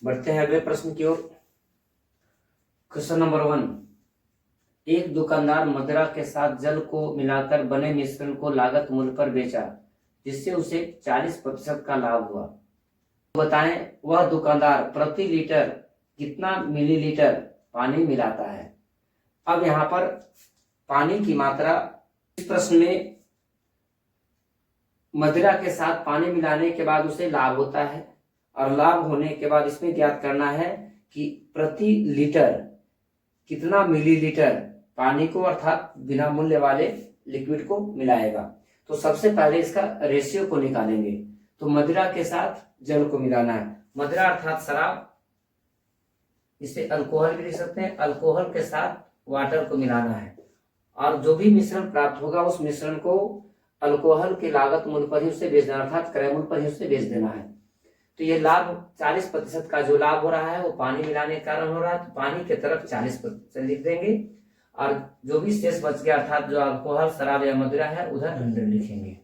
बढ़ते हैं अगले प्रश्न की ओर। क्वेश्चन नंबर 1, एक दुकानदार मदिरा के साथ जल को मिलाकर बने मिश्रण को लागत मूल्य पर बेचा, जिससे उसे 40% का लाभ हुआ। बताएं वह दुकानदार प्रति लीटर कितना मिलीलीटर पानी मिलाता है। अब यहाँ पर पानी की मात्रा, इस प्रश्न में मदिरा के साथ पानी मिलाने के बाद उसे लाभ होता है, और लाभ होने के बाद इसमें ज्ञात करना है कि प्रति लीटर कितना मिलीलीटर पानी को अर्थात बिना मूल्य वाले लिक्विड को मिलाएगा। तो सबसे पहले इसका रेशियो को निकालेंगे। तो मदिरा के साथ जल को मिलाना है। मदिरा अर्थात शराब, इसे अल्कोहल भी लिख सकते हैं। अल्कोहल के साथ वाटर को मिलाना है, और जो भी मिश्रण प्राप्त होगा उस मिश्रण को अल्कोहल के लागत मूल्य पर ही उसे बेच देना, अर्थात क्रय मूल्य पर ही उसे बेच देना है। तो ये लाभ 40% का जो लाभ हो रहा है वो पानी मिलाने के कारण हो रहा है। तो पानी की तरफ 40% लिख देंगे, और जो भी शेष बच गया अर्थात जो अल्कोहल शराब या मदिरा है उधर 100 लिखेंगे।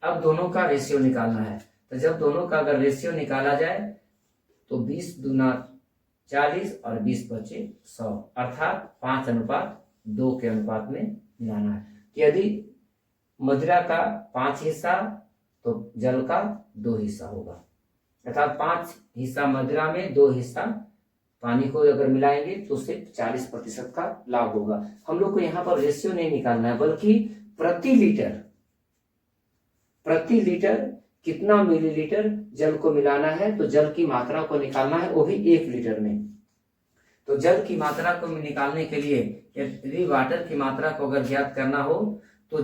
अब दोनों का रेशियो निकालना है। तो जब दोनों का अगर रेशियो निकाला जाए तो 20 दूना 40 और 20 बचे 100, अर्थात 5:2 के अनुपात में मिलाना है। यदि मदिरा का 5 हिस्सा तो जल का 2 हिस्सा होगा, अर्थात 5 हिस्सा मदिरा में 2 हिस्सा पानी को अगर मिलाएंगे तो उससे 40% का लाभ होगा। हम लोग को यहाँ पर रेशियो नहीं निकालना है, बल्कि प्रति लीटर कितना मिलीलीटर जल को मिलाना है। तो जल की मात्रा को निकालना है, वो भी 1 लीटर में। तो जल की मात्रा को निकालने के लिए यदि वाटर की मात्रा को अगर ज्ञात करना हो तो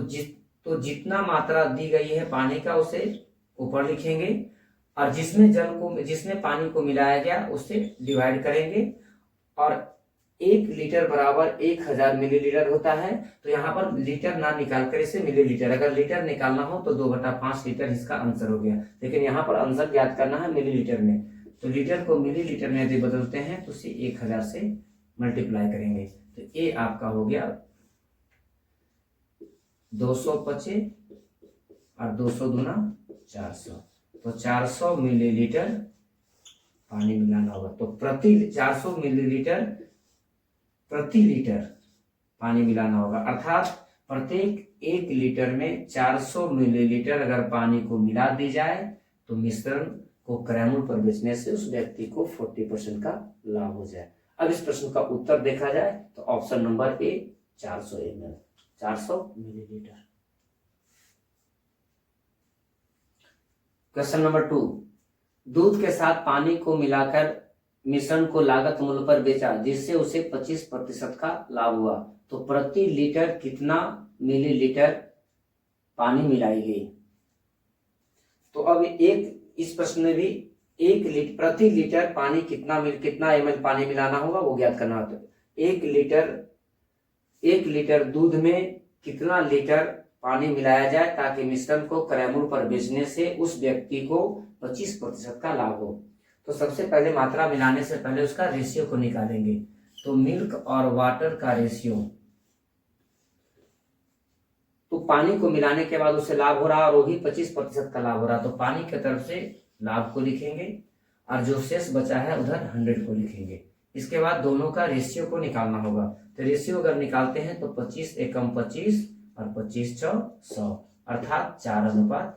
जितना मात्रा दी गई है पानी का उसे ऊपर लिखेंगे, और जिसमें पानी को मिलाया गया उससे डिवाइड करेंगे। और 1 लीटर बराबर 1000 मिलीलीटर होता है। तो यहाँ पर लीटर ना निकाल कर इसे मिलीलीटर, अगर लीटर निकालना हो तो 2/5 लीटर इसका आंसर हो गया। लेकिन यहाँ पर आंसर ज्ञात करना है मिलीलीटर में। तो लीटर को मिलीलीटर में यदि बदलते हैं तो उसे 1000 से मल्टीप्लाई करेंगे। तो ये आपका हो गया 225 और 200 दूना 400। तो 400 मिलीलीटर पानी मिलाना होगा। तो 400 मिलीलीटर प्रति लीटर पानी मिलाना होगा, अर्थात प्रत्येक 1 लीटर में 400 मिलीलीटर अगर पानी को मिला दी जाए तो मिश्रण को क्रय मूल्य पर बेचने से उस व्यक्ति को 40% का लाभ हो जाए। अब इस प्रश्न का उत्तर देखा जाए तो option number A 400 ml, 400 millilitre. Question number 2, दूध के साथ पानी को मिलाकर मिश्रण को लागत मूल्य पर बेचा, जिससे उसे 25% का लाभ हुआ। तो प्रति लीटर कितना मिलीलीटर पानी मिलाई गई। तो अब इस प्रश्न में भी 1 लीटर प्रति लीटर पानी कितना ml पानी मिलाना होगा वो ज्ञात करना होता है। 1 लीटर दूध में कितना लीटर पानी मिलाया जाए ताकि मिश्रण को क्रय मूल्य पर बेचने से उस व्यक्ति को 25% का लाभ हो। तो सबसे पहले मात्रा मिलाने से पहले उसका रेशियो को निकालेंगे। तो मिल्क और वाटर का रेशियो, तो पानी को मिलाने के बाद उसे लाभ हो रहा और वही 25% का लाभ हो रहा। तो पानी की तरफ से लाभ को लिखेंगे, और जो शेष बचा है उधर 100 को लिखेंगे। इसके बाद दोनों का रेशियो को निकालना होगा। तो रेशियो अगर निकालते हैं तो 25 एकम 25 और 25 चौ 100, अर्थात 4:1।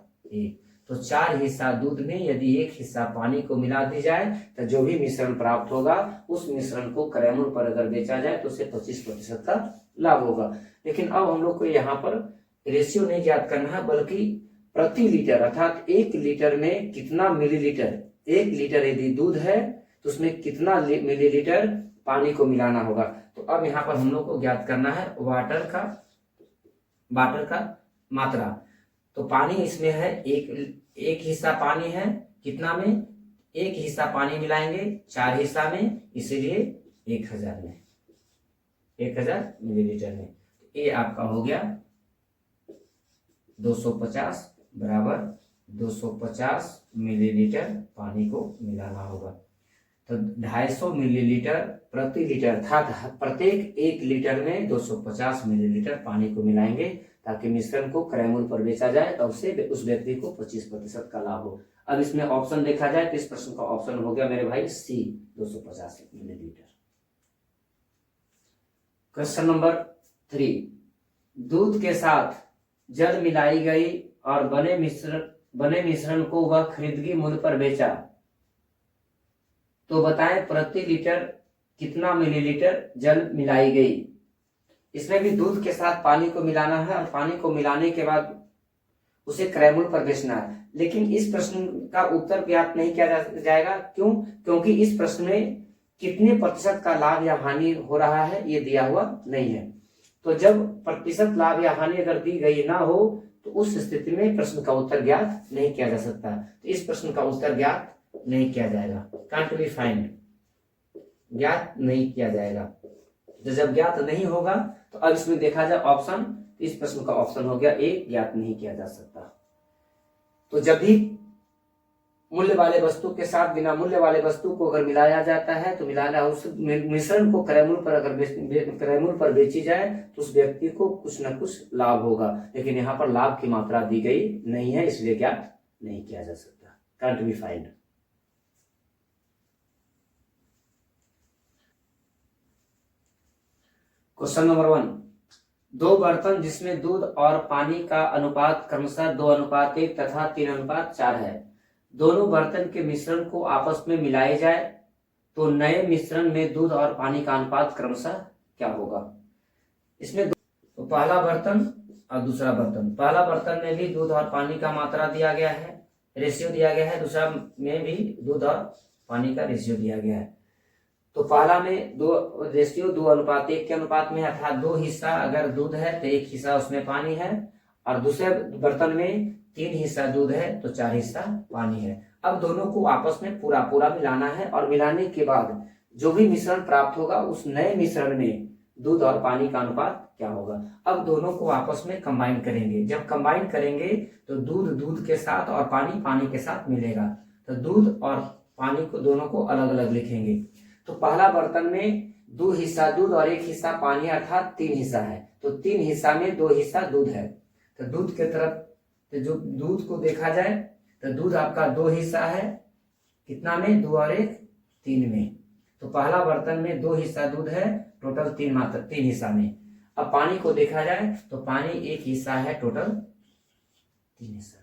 तो 4 हिस्सा दूध में यदि 1 हिस्सा पानी को मिला दी जाए तो जो भी मिश्रण प्राप्त होगा उस मिश्रण को क्रय मूल्य पर अगर बेचा जाए तो उसे 25% का लाभ होगा। लेकिन अब हम लोग को यहाँ पर रेशियो नहीं ज्ञात करना है, बल्कि प्रति लीटर अर्थात 1 लीटर में कितना मिलीलीटर, 1 लीटर यदि दूध है तो उसमें कितना मिलीलीटर पानी को मिलाना होगा। तो अब यहाँ पर हम लोग को ज्ञात करना है वाटर का मात्रा। तो पानी इसमें है एक हिस्सा पानी है, कितना में 1 हिस्सा पानी मिलाएंगे 4 हिस्सा में, इसीलिए 1000 मिलीलीटर में। ये आपका हो गया 250 बराबर 250 मिलीलीटर पानी को मिलाना होगा। तो 250 मिलीलीटर प्रति लीटर, अर्थात प्रत्येक 1 लीटर में 250 मिलीलीटर पानी को मिलाएंगे ताकि मिश्रण को क्रय मूल्य पर बेचा जाए तो उससे उस व्यक्ति को 25% का लाभ हो। अब इसमें ऑप्शन देखा जाए तो इस प्रश्न का ऑप्शन हो गया मेरे भाई सी 250 मिलीलीटर। क्वेश्चन नंबर 3, दूध के साथ जल मिलाई गई और बने मिश्रण को वह खरीदगी मूल्य पर बेचा, तो बताएं प्रति लीटर कितना मिलीलीटर जल मिलाई गई। इसमें भी दूध के साथ पानी को मिलाना है और पानी को मिलाने के बाद उसे क्रय मूल्य पर बेचना है। लेकिन इस प्रश्न का उत्तर ज्ञात नहीं किया जाएगा। क्यों? क्योंकि इस प्रश्न में कितने प्रतिशत का लाभ या हानि हो रहा है ये दिया हुआ नहीं है। तो जब प्रतिशत लाभ या हानि अगर दी गई ना हो तो उस स्थिति में प्रश्न का उत्तर ज्ञात नहीं किया जा सकता। तो इस प्रश्न का उत्तर ज्ञात नहीं किया जाएगा, कांट बी फाइंड, ज्ञात नहीं किया जाएगा। तो जब ज्ञात नहीं होगा तो अब इसमें देखा जाए ऑप्शन, इस प्रश्न का ऑप्शन हो गया ए, ज्ञात नहीं किया जा सकता। तो जब भी मूल्य वाले वस्तु के साथ बिना मूल्य वाले वस्तु को अगर मिलाया जाता है तो मिलाना उस मिश्रण को क्रय मूल्य पर अगर क्रय मूल्य पर बेची जाए तो उस व्यक्ति को कुछ न कुछ लाभ होगा। लेकिन यहाँ पर लाभ की मात्रा दी गई नहीं है, इसलिए ज्ञात नहीं किया जा सकता, can't be find. Question number 1, 2 बर्तन जिसमें दूध और पानी का अनुपात क्रमशः 2:1 तथा 3:4 है, दोनों बर्तन के मिश्रण को आपस में मिलाए जाए तो नए मिश्रण में दूध और पानी का अनुपात क्रमशः क्या होगा। इसमें तो पहला बर्तन और दूसरा बर्तन, पहला बर्तन में भी दूध और पानी का मात्रा दिया गया है, रेशियो दिया गया है, दूसरा में भी दूध और पानी का रेशियो दिया गया है। तो पहला में रेशियो 2:1 के अनुपात में, अर्थात 2 हिस्सा अगर दूध है तो 1 हिस्सा उसमें पानी है, और दूसरे बर्तन में 3 हिस्सा दूध है तो 4 हिस्सा पानी है। अब दोनों को आपस में पूरा पूरा मिलाना है और मिलाने के बाद जो भी मिश्रण प्राप्त होगा उस नए मिश्रण में दूध और पानी का अनुपात क्या होगा। अब दोनों को आपस में कंबाइन करेंगे, जब कंबाइन करेंगे तो दूध दूध के साथ और पानी पानी के साथ मिलेगा, तो दूध और पानी को दोनों को अलग अलग लिखेंगे। तो पहला बर्तन में 2 हिस्सा दूध और 1 हिस्सा पानी, अर्थात 3 हिस्सा है, तो 3 हिस्सा में 2 हिस्सा दूध है। तो दूध के तरफ तो जो दूध को देखा जाए तो दूध आपका 2 हिस्सा है, कितना में, 2 और 1 3 में। तो पहला बर्तन में 2 हिस्सा दूध है, टोटल 3 हिस्सा में। अब पानी को देखा जाए तो पानी 1 हिस्सा है, टोटल 3 हिस्सा में।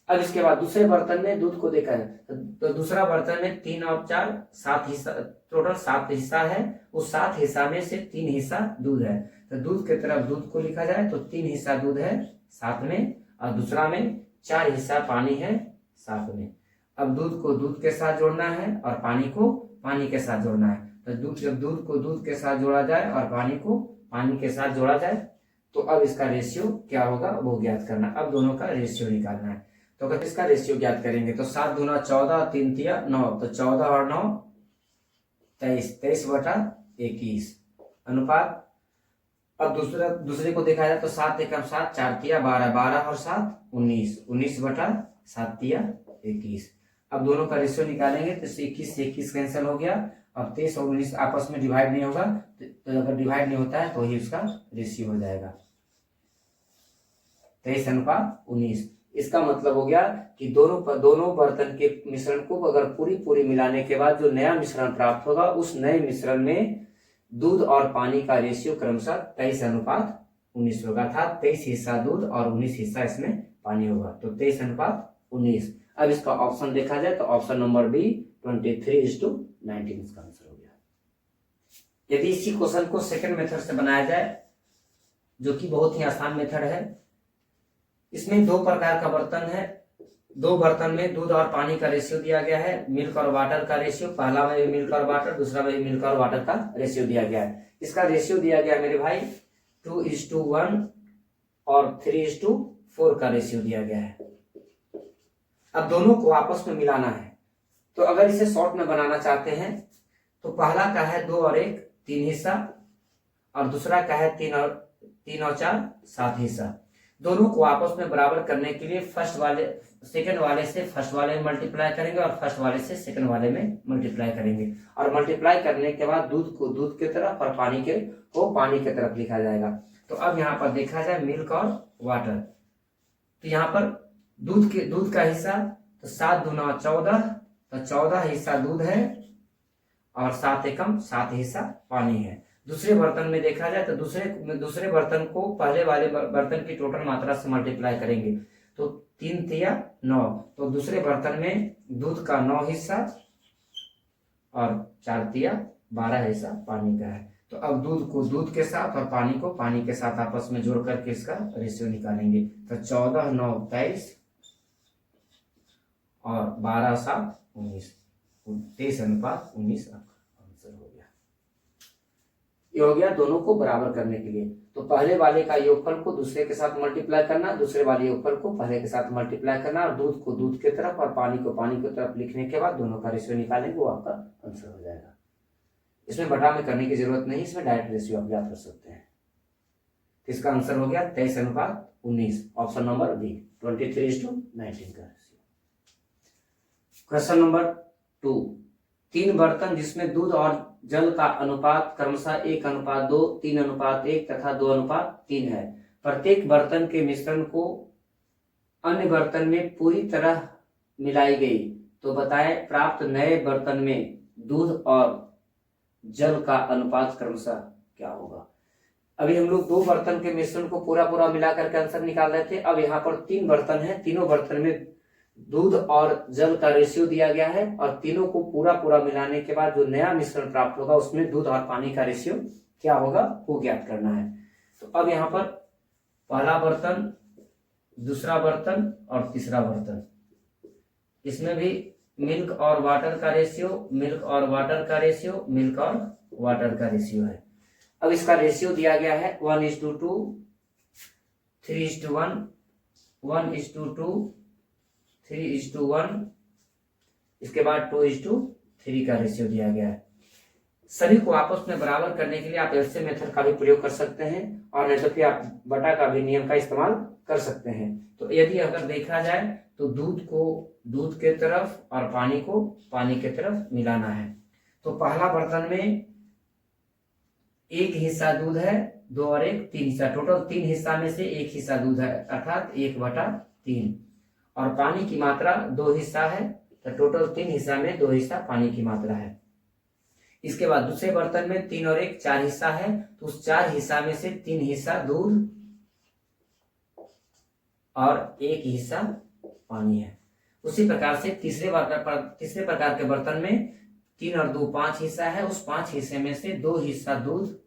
अब इसके बाद दूसरे बर्तन में दूध को देखा है तो दूसरा बर्तन में 3 और 4 7 हिस्सा, टोटल 7 हिस्सा है। उस 7 हिस्सा में से 3 हिस्सा दूध है, तो दूध के तरफ दूध को लिखा जाए तो 3 हिस्सा दूध है 7 में, और दूसरा में 4 हिस्सा पानी है 7 में। अब दूध को दूध के साथ जोड़ना है और पानी को पानी के साथ जोड़ना है। तो जब दूध को दूध के साथ जोड़ा जाए और पानी को पानी के साथ जोड़ा जाए तो अब इसका रेशियो क्या होगा वो ज्ञात करना। अब दोनों का रेशियो निकालना है। तो अगर इसका रेशियो ज्ञात करेंगे तो 7 दूना 14, 3 तिया 9, तो 14 और 9 23, 23/21 अनुपात। अब दूसरे को देखा जाए तो 7 एकम 7, 4 तिया 12, 12 और 7 19, 19/7 तिया 21। अब दोनों का रेशियो निकालेंगे तो 21 से 21 कैंसिल हो गया। अब 23 और 19 आपस में डिवाइड नहीं होगा, तो अगर डिवाइड नहीं होता है तो ही उसका रेशियो हो जाएगा 23:19। इसका मतलब हो गया कि दोनों बर्तन के मिश्रण को अगर पूरी मिलाने के बाद जो नया मिश्रण प्राप्त होगा उस नए मिश्रण में दूध और पानी का रेशियो क्रमशः 23:19 होगा, अर्थात 23 हिस्सा दूध और 19 हिस्सा इसमें पानी होगा, तो 23:19। अब इसका ऑप्शन देखा जाए तो ऑप्शन नंबर बी 23:19 इसका आंसर हो गया। यदि इसी क्वेश्चन को सेकंड मेथड से बनाया जाए जो कि बहुत ही आसान मेथड है, इसमें 2 प्रकार का बर्तन है, 2 बर्तन में दूध और पानी का रेशियो दिया गया है, मिल्क और वाटर का रेशियो, पहला में भी मिल्क और वाटर, दूसरा में भी मिल्क और वाटर का रेशियो दिया गया है। इसका रेशियो दिया गया है मेरे भाई 2:1 और 3:4 का रेशियो दिया गया है। अब दोनों को आपस में मिलाना है। तो अगर इसे शॉर्ट में बनाना चाहते हैं तो पहला का है 2 और 1 3 हिस्सा, और दूसरा का है 3 और 4 7 हिस्सा। दोनों को आपस में बराबर करने के लिए सेकंड वाले से फर्स्ट वाले में मल्टीप्लाई करेंगे और फर्स्ट वाले से सेकंड वाले में मल्टीप्लाई करेंगे, और मल्टीप्लाई करने के बाद दूध को दूध की तरफ और पानी को पानी की तरफ लिखा जाएगा। तो अब यहाँ पर देखा जाए मिल्क और वाटर, तो यहाँ पर दूध का हिस्सा तो 7 दूना 14, तो 14 हिस्सा दूध है और 7 एकम 7 हिस्सा पानी है। दूसरे बर्तन में देखा जाए तो दूसरे बर्तन को पहले वाले बर्तन की टोटल मात्रा से मल्टीप्लाई करेंगे तो 3 तिया 9, तो दूसरे बर्तन में दूध का 9 हिस्सा और 4 तिया 12 हिस्सा पानी का है। तो अब दूध को दूध के साथ और पानी को पानी के साथ आपस में जोड़ करके इसका रेशियो निकालेंगे। तो 14 9 23 और 12 7 19, 23:19 आपका आंसर हो गया। ये हो गया दोनों को बराबर करने के लिए। तो पहले वाले का योगफल को दूसरे के साथ मल्टीप्लाई करना, दूसरे वाले योगफल को पहले के साथ मल्टीप्लाई करना और दूध को दूध के तरफ और पानी को पानी की तरफ लिखने के बाद दोनों का रेशियो निकालेंगे, वो आपका आंसर हो जाएगा। इसमें बटा में करने की जरूरत नहीं, इसमें डायरेक्ट रेशियो आप याद कर सकते हैं। तो इसका आंसर हो गया 23:19, ऑप्शन नंबर बी, 23:19 का रेशियो। क्वेश्चन नंबर 2, 3 बर्तन जिसमें दूध और जल का अनुपात क्रमशः 1:2, 3:1 तथा 2:3 है। प्रत्येक बर्तन के मिश्रण को अन्य बर्तन में पूरी तरह मिलाई गई, तो बताएं प्राप्त नए बर्तन में दूध और जल का अनुपात क्रमशः क्या होगा। अभी हम लोग 2 बर्तन के मिश्रण को पूरा मिला करके आंसर निकाल रहे थे। अब यहाँ पर 3 बर्तन है, तीनों बर्तन में दूध और जल का रेशियो दिया गया है और तीनों को पूरा मिलाने के बाद जो नया मिश्रण प्राप्त होगा उसमें दूध और पानी का रेशियो क्या होगा वो ज्ञात करना है। तो अब यहाँ पर पहला बर्तन, दूसरा बर्तन और तीसरा बर्तन, इसमें भी मिल्क और वाटर का रेशियो, मिल्क और वाटर का रेशियो, मिल्क और वाटर का रेशियो है। अब इसका रेशियो दिया गया है 1:2, 3:1, 1:2, 3:1, इसके बाद 2:3 का रेशियो दिया गया है। सभी को आपस में बराबर करने के लिए आप एलसीएम मेथड का भी प्रयोग कर सकते हैं और नहीं तो फिर आप बटा का भी नियम का इस्तेमाल कर सकते हैं। तो यदि अगर देखा जाए तो दूध को दूध के तरफ और पानी को पानी के तरफ मिलाना है। तो पहला बर्तन में 1 हिस्सा दूध है, 2 और 1 3 हिस्सा, टोटल 3 हिस्सा में से 1 हिस्सा दूध है अर्थात 1/3 और पानी की मात्रा 2 हिस्सा है, तो टोटल 3 हिस्सा में 2 हिस्सा पानी की मात्रा है। इसके बाद दूसरे बर्तन में 3 और 1 4 हिस्सा है, तो उस 4 हिस्सा में से 3 हिस्सा दूध और 1 हिस्सा पानी है। उसी प्रकार से तीसरे प्रकार के बर्तन में 3 और 2 5 हिस्सा है, उस 5 हिस्से में से 2 हिस्सा दूध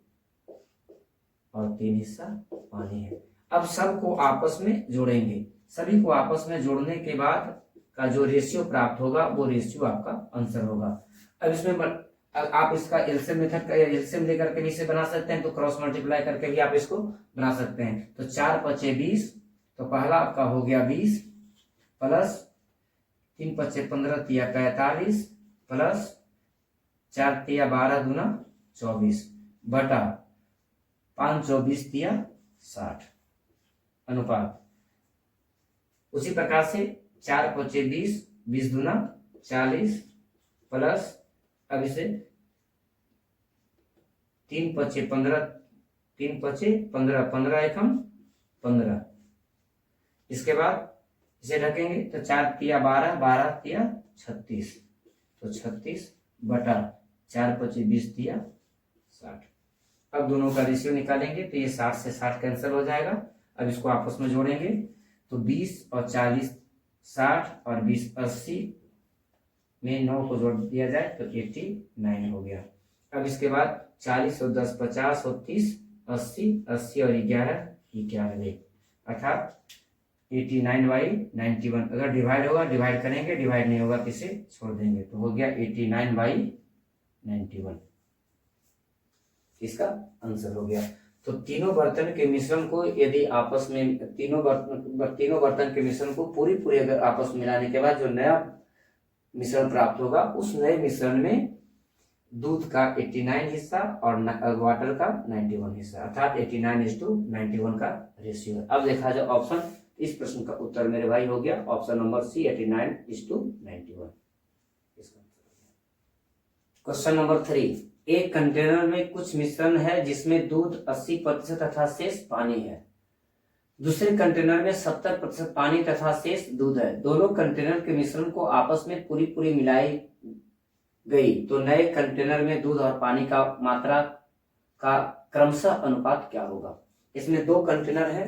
और 3 हिस्सा पानी है। अब सबको आपस में जोड़ेंगे, सभी को आपस में जोड़ने के बाद का जो रेशियो प्राप्त होगा वो रेशियो आपका आंसर होगा। अब इसमें आप इसका एलसीएम मेथड का एलसीएम लेकर के भी इसे बना सकते हैं, तो क्रॉस मल्टीप्लाई करके भी आप इसको बना सकते हैं। तो 4 5 20, तो पहला आपका हो गया 20 प्लस 3 5 15 तिया 45 प्लस 4 तिया 12 दूना 24 बटा 5 24 तिया 60 अनुपात। उसी प्रकार से 4 5 20, 20 दूना 40 प्लस अब इसे 3 5 15, 3 5 15, 15 एकम 15, इसके बाद इसे ढकेंगे तो 4 तिया 12, 12 तिया 36, तो 36 बटा 4 5 20 तिया 60। अब दोनों का रेशियो निकालेंगे तो ये 60 से 60 कैंसिल हो जाएगा। अब इसको आपस में जोड़ेंगे तो 20 और 40 60 और 20 80 में 9 को जोड़ दिया जाए तो 89 हो गया। अब इसके बाद 40 और 10 50 और 30 80, 80 और 11 91 अर्थात 89/91। अगर डिवाइड होगा डिवाइड करेंगे, डिवाइड नहीं होगा तो इसे छोड़ देंगे, तो हो गया 89/91, इसका आंसर हो गया। तो तीनों बर्तन के मिश्रण को यदि आपस में तीनों बर्तन के मिश्रण को पूरी अगर आपस में मिलाने के बाद जो नया मिश्रण प्राप्त होगा उस नए मिश्रण में दूध का 89 हिस्सा और वाटर का 91 हिस्सा अर्थात 89:91 का रेशियो है। अब देखा जाए ऑप्शन, इस प्रश्न का उत्तर मेरे भाई हो गया option number C 89:91। Question number 3, एक कंटेनर में कुछ मिश्रण है जिसमें दूध 80% तथा शेष पानी है। दूसरे कंटेनर में 70% पानी तथा शेष दूध है। दोनों कंटेनर के मिश्रण को आपस में पूरी मिलाई गई तो नए कंटेनर में दूध और पानी का मात्रा का क्रमशः अनुपात क्या होगा। इसमें दो कंटेनर है,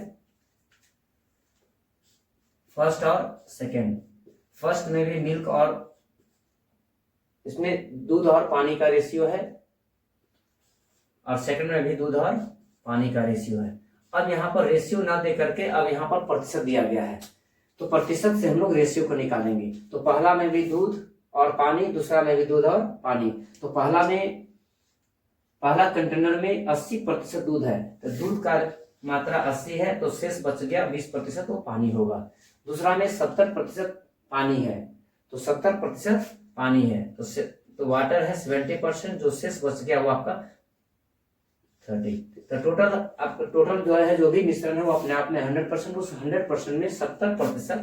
फर्स्ट और सेकेंड। फर्स्ट में भी मिल्क और इसमें दूध और पानी का रेशियो है और सेकंड में भी दूध और पानी का रेशियो है। अब यहाँ पर रेशियो ना दे करके अब यहाँ पर प्रतिशत दिया गया है, तो प्रतिशत से हम लोग रेशियो को निकालेंगे। तो पहला में भी दूध और पानी, दूसरा में भी दूध और पानी। तो पहला कंटेनर में 80% दूध है, तो दूध का मात्रा 80 है, तो शेष बच गया 20%, वो पानी होगा। दूसरा में 70% पानी है, तो 70% पानी है, तो वाटर है 70%, जो शेष बच गया वो आपका 30। तो टोटल जो है, जो भी मिश्रण है वो अपने आप में 100%, उस 100% में 70%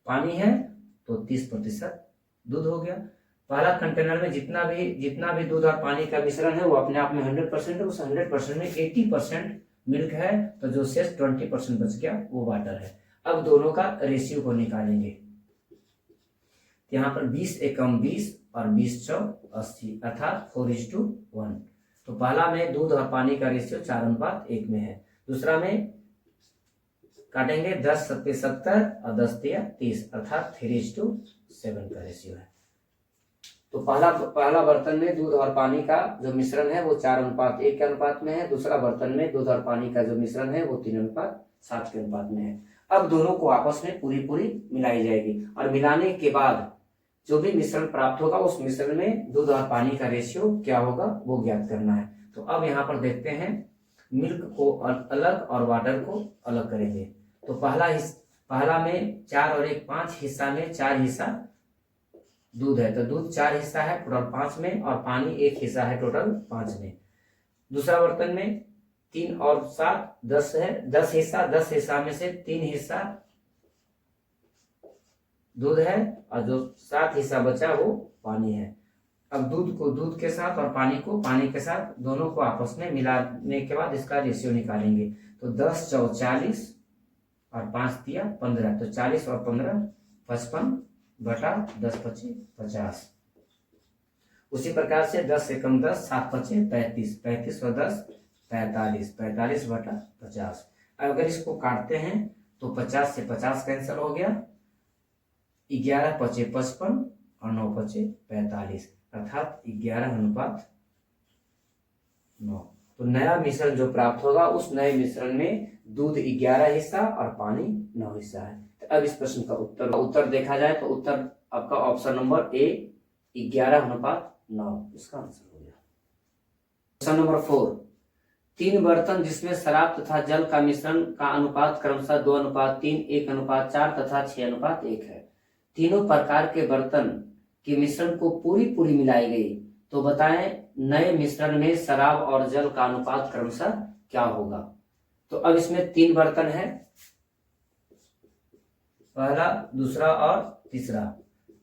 पानी है, तो 30% दूध हो गया। पहला कंटेनर में जितना भी दूध और पानी का मिश्रण है वो अपने आप में 100% है, उस 100% में 80% मिल्क है, तो जो शेष 20% बच गया वो वाटर है। अब दोनों का रेशियो को निकालेंगे। यहाँ पर 20 एकम 20 और 20 चौक 80, अर्थात 4:1। तो पहला में दूध और पानी का रेशियो 4:1 में है। दूसरा में काटेंगे 10 7 70 और 10 30, अर्थात 3:7 का रेशियो है। तो पहला बर्तन में दूध और पानी का जो मिश्रण है वो 4:1 के अनुपात में है। दूसरा बर्तन में दूध और पानी का जो मिश्रण है वो 3:7 के अनुपात में है। अब दोनों को आपस में पूरी मिलाई जाएगी और मिलाने के बाद जो भी मिश्रण प्राप्त होगा उस मिश्रण में दूध और पानी का रेशियो क्या होगा वो ज्ञात करना है। तो अब यहाँ पर देखते हैं, मिल्क को अलग और वाटर को अलग करेंगे। तो पहला में 4 और 1 5 हिस्सा में 4 हिस्सा दूध है, तो दूध 4 हिस्सा है टोटल 5 में, और पानी 1 हिस्सा है टोटल 5 में। दूसरा बर्तन में 3 और 7 10 है, 10 हिस्सा में से 3 हिस्सा दूध है और जो 7 हिस्सा बचा वो पानी है। अब दूध को दूध के साथ और पानी को पानी के साथ दोनों को आपस में मिलाने के बाद इसका रेशियो निकालेंगे। तो 10 चौ 40 और 5 दिया 15, तो 40 और 15 55 बटा 10 25 50। उसी प्रकार से 10 एकम 10 7 25 35, 35 और 10 45, 45 बटा 50। अगर इसको काटते हैं तो 50 से 50 कैंसिल हो गया, 11 5 55 और 9 5 45, अर्थात 11:9। तो नया मिश्रण जो प्राप्त होगा उस नए मिश्रण में दूध 11 हिस्सा और पानी 9 हिस्सा है। तो अब इस प्रश्न का उत्तर देखा जाए तो उत्तर आपका ऑप्शन नंबर ए 11:9 इसका आंसर हो गया। क्वेश्चन नंबर 4, 3 बर्तन जिसमें शराब तथा जल का मिश्रण का अनुपात क्रमशः 2:3, 1:4 तथा 6:1 है। तीनों प्रकार के बर्तन के मिश्रण को पूरी मिलाई गई, तो बताएं नए मिश्रण में शराब और जल का अनुपात क्रमशः क्या होगा। तो अब इसमें 3 बर्तन है, पहला दूसरा और तीसरा।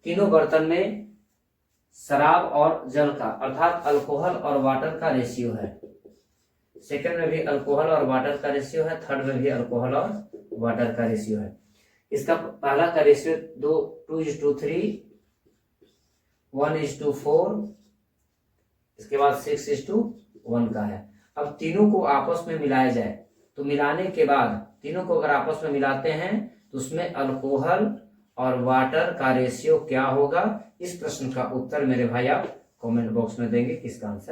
तीनों बर्तन में शराब और जल का अर्थात अल्कोहल और वाटर का रेशियो है। सेकंड में भी अल्कोहल और वाटर का रेशियो है, थर्ड में भी अल्कोहल और वाटर का रेशियो है। इसका पहला का रेशियो 2:3, 1:4, इसके बाद 6:1 का है। अब तीनों को आपस में मिलाया जाए, तो मिलाने के बाद तीनों को अगर आपस में मिलाते हैं तो उसमें अल्कोहल और वाटर का रेशियो क्या होगा। इस प्रश्न का उत्तर मेरे भाई आप कमेंट बॉक्स में देंगे किसका आंसर